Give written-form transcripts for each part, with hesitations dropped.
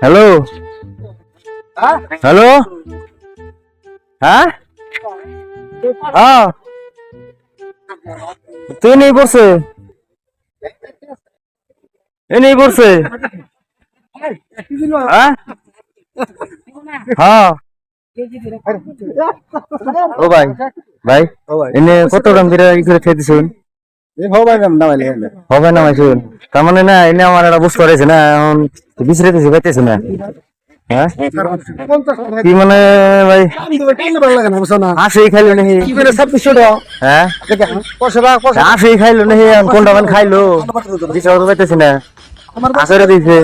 Hello hello, হ্যাঁ হ্যাঁ, তুই নেই পড়ছে, এ নেই পড়ছে, হ্যাঁ হ্যাঁ। ও ভাই ভাই, এনে কত দাম করে ই করে খেয়ে দিছুন? হবে না মাইছুন, তার মানে না এনে আমার একটা বুঝতে পারছে না, এখন বিচরেতেছি পাইতেছে না। হ্যাঁ কি মানে ভাই, আসেই খাইলো নাকি? হ্যাঁ আসেই খাইলো নাকি? কোনটা মানে খাইলো বিচার তো পাইতেছি না, আসরে দিছে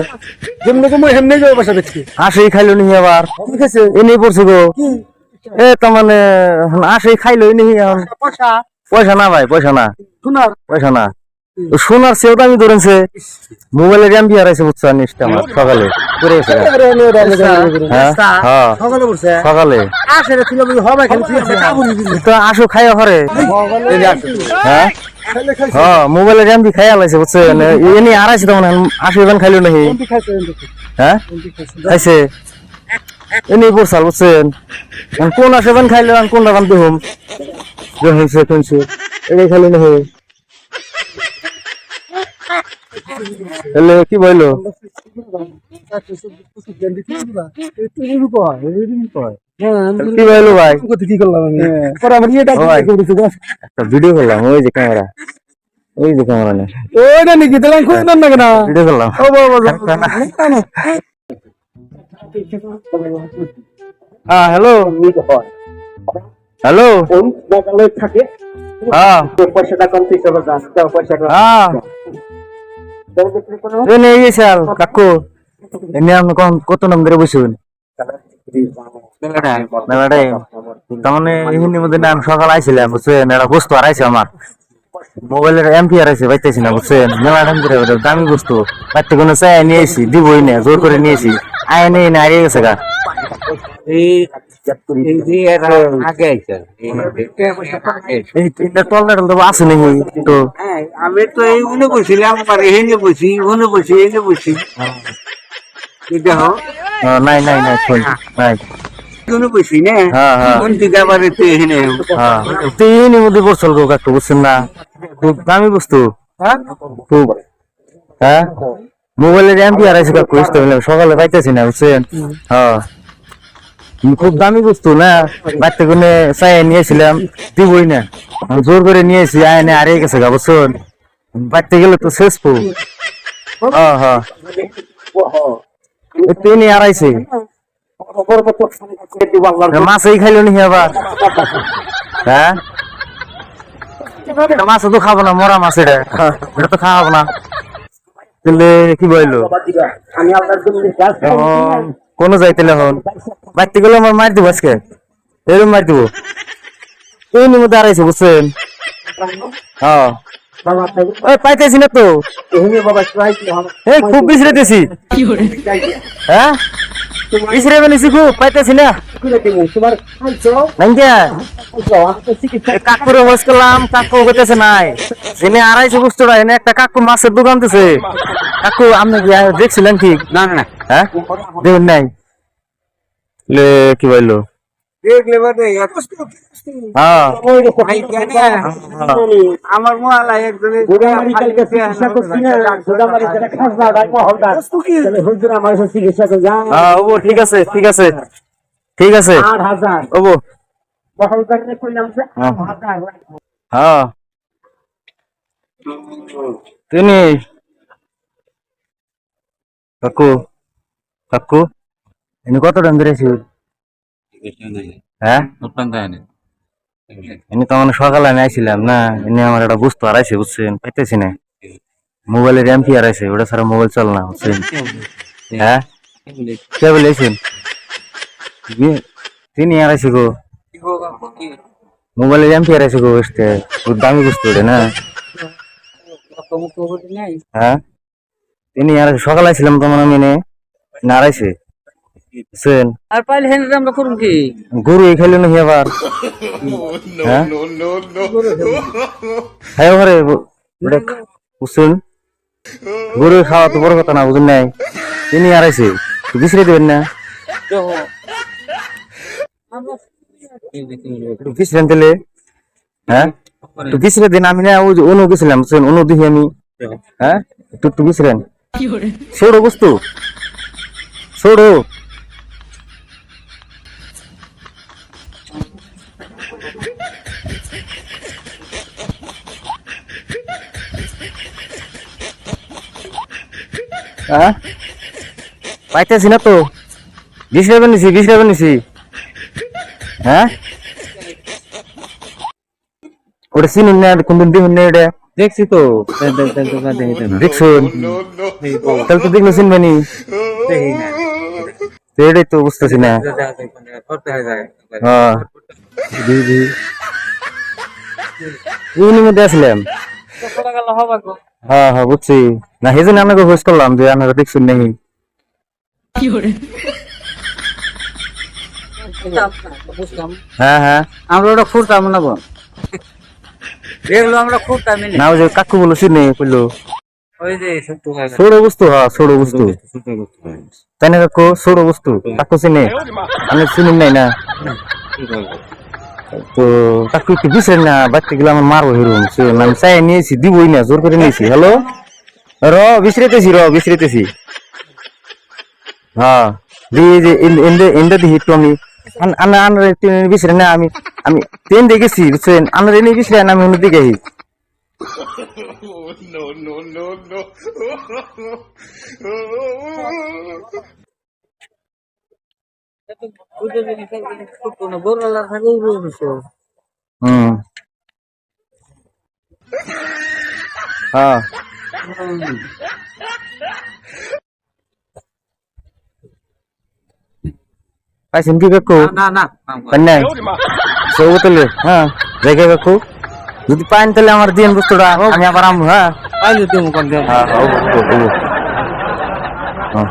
আসেই খাইলো নাকি? আবার এনেই পড়ছে গো, এ তার মানে আসেই খাইলো নাকি? পয়সা না ভাই, পয়সা না, পয়সা না, সোনার সেও দামি ধরেছে, মোবাইলে র্যাম দিয়ে হারাইছে বুঝছো নিশ্চয় আমার সকালে করে গেছে। হ্যাঁ হ্যাঁ সকালে তো আসো খাইয়া ঘরে। হ্যাঁ হ্যাঁ মোবাইলে র্যাম দিয়ে খাইয়া লাইছে বুঝছেন, এনে হারাইছে তখন আসো এবার খাইলো নাকি? হ্যাঁ খাইছে এনে পড়ছাল বুঝছেন, কোন আসে বান খাইলো কোন রান দেখুম হয়েছে শুনছে এটাই খাইলো নাকি? কি বললো কি বললো ভাই, কি করলাম আমি একটা ভিডিও করলাম, ওই যে ক্যামেরা, ওই যে ক্যামেরা নেই ওইটা নাকি ভিডিও করলাম। হ্যাঁ হ্যালো হ্যালো, হ্যাঁ হ্যাঁ কাকু এনে আপনি কত নাম ধরে বসুন? তার মানে এমনির মধ্যে আমি সকাল আইছিলাম বুঝছেন, একটা বস্তু হারাইছে আমার, মোবাইলের এমপি হারাইছে পাইতেছি না বুঝছেন, মেলা দাম ধরে দামি বস্তু বাড়তে কোনো চাই নিয়েছি দিবই না, জোর করে নিয়েছি আয় নেই না হারিয়ে গেছে গা। আছে নাকি তো? আমি তো এই উনে বসছিলাম, এনে বসি উনে বসি এনে বসি দেখো নাই নাই নাই নাই উনে বসি না। হ্যাঁ হ্যাঁ কোন দিকে আবার এনে তিনের মধ্যে পড়ছল গো কাকু বুঝছেন না, খুব দামি বস্তু খুব। হ্যাঁ মোবাইলের এমপি হারাইছে কাকু, সকালে পাইতেছি না বুঝছেন। হ্যাঁ খুব দামি বস্তু না, বাড়তে কোনো চাই নিয়েছিলাম দিবই না, জোর করে নিয়েছি আয়নে হারিয়ে গেছে গা বুঝছেন, বাড়তে গেলে তো শেষ পো। হ্যাঁ হ্যাঁ তিনি হারাইছে, মাছই খাইলো নি আবার? হ্যাঁ মাছ তো খাবো না, মরা মাছ এটা, এটা তো খাওয়াবো না। তাহলে কি বললো কোনো যাইতেলে হন বাড়তে গেলে আমার মার দিব আজকে, এরকম মার দিব এই মধ্যে হারাইছে বুঝছেন। হ্যাঁ পাইতেছি না তো, খুব বিছড়েতেছি। হ্যাঁ বিছড়ে ফেলেছি খুব, পাইতেছি না। কাকুর হোস করলাম, কাকু হইতেছে নাই, এনে আড়াইশো বস্তুটা এনে একটা কাকু মাছের দোকান দিছে। কাকু আপনি দেখছিলেন ঠিক? না না হ্যাঁ দেখুন নাই কি বললো? আমার মহালা ঠিক আছে ঠিক আছে ঠিক আছে ওবো। হ্যাঁ তিনি কাকু কাকু এনে কত টাকা ধরেছি? হ্যাঁ এনে তো মানে সকালে আমি আইছিলাম না, এনে আমার একটা বস্তু হারাইছে বুঝছেন, পাইতেছি না, মোবাইলের এমপি হারাইছে, ওটা ছাড়া মোবাইল চল না বুঝছেন। হ্যাঁ কে বলেছেন? তিনি হারাইছে গো, মোবাইলের এমপি হারাইছে গো, খুব দামি বস্তু ওটা না। হ্যাঁ তিনি হারাইছে, সকালে আইছিলাম তো মানে আমি হারাইছে বুঝছেন। আর পাইলে হেন আমরা করুন কি গরু এই খাইলো নাকি আবার? হ্যাঁ ঘরে বুঝছেন গরু খাওয়া তো বড় কথা না, বুঝুন নাই? তিনি আড়াইছে, তো বিছড়ে দেবেন না? বিছড়েন দিলে, হ্যাঁ? তো বিছড়ে দিন, আমি না ওই যে অনু গেছিলাম, বুঝছেন? অনু দেখি আমি, হ্যাঁ? একটু বিছড়েন। ছোট বস্তু, ছোট। হ্যাঁ, পাইতেছি না তো। বিছড়ে নিছি। হ্যাঁ, ওটা চিনুন না, কোনদিন দেখুন না এটা। দেখছি তো দেখছুন, তাহলে তো দেখলে চিনবেনি। তো এটাই তো বুঝতেছি না। হ্যাঁ, ইউনির মধ্যে আসলাম। হ্যাঁ হ্যাঁ, বুঝছি না, সেই জন্য আপনাকে খোঁজ করলাম যে আপনারা দেখছুন নাকি। হ্যাঁ হ্যাঁ, আমরা ওটা খুঁড়তাম না বোন, এগুলো আমরা খুঁড়তামই না ওই যে কাকু বলো চিনে কইলো ওই যে ছোট বস্তু। হ্যাঁ, ছোট বস্তু, তাই না কাকু? ছোট বস্তু কাকু চিনে, আমি চিনেন নাই না। তো কাকু একটু বুঝছেন না, বাচ্চা গেলে আমার মারবো হিরুম, আমি চাই নিয়েছি, দিবই না, জোর করে নিয়েছি। হ্যালো, বিছড়েতেছি। হ্যাঁ, দিয়ে যে এন্ডা দিই একটু আমি বিছড়ে না, আমি আমি ট্রেন দিয়ে গেছি, বুঝছেন? আমরা এনে বিছড়েন, আমি অন্য দিকে আছি। গরুলা থাকে হুম, হ্যাঁ, পাইছেন কি কাকু? না না পান নাই? সব তাহলে হ্যাঁ, দেখে কাকু, যদি পাইন তাহলে আমার দিন বস্তুটা, আমি আবার আমু। হ্যাঁ পাইলে তুমি কোন হ্যাঁ হ্যাঁ, হ্যাঁ।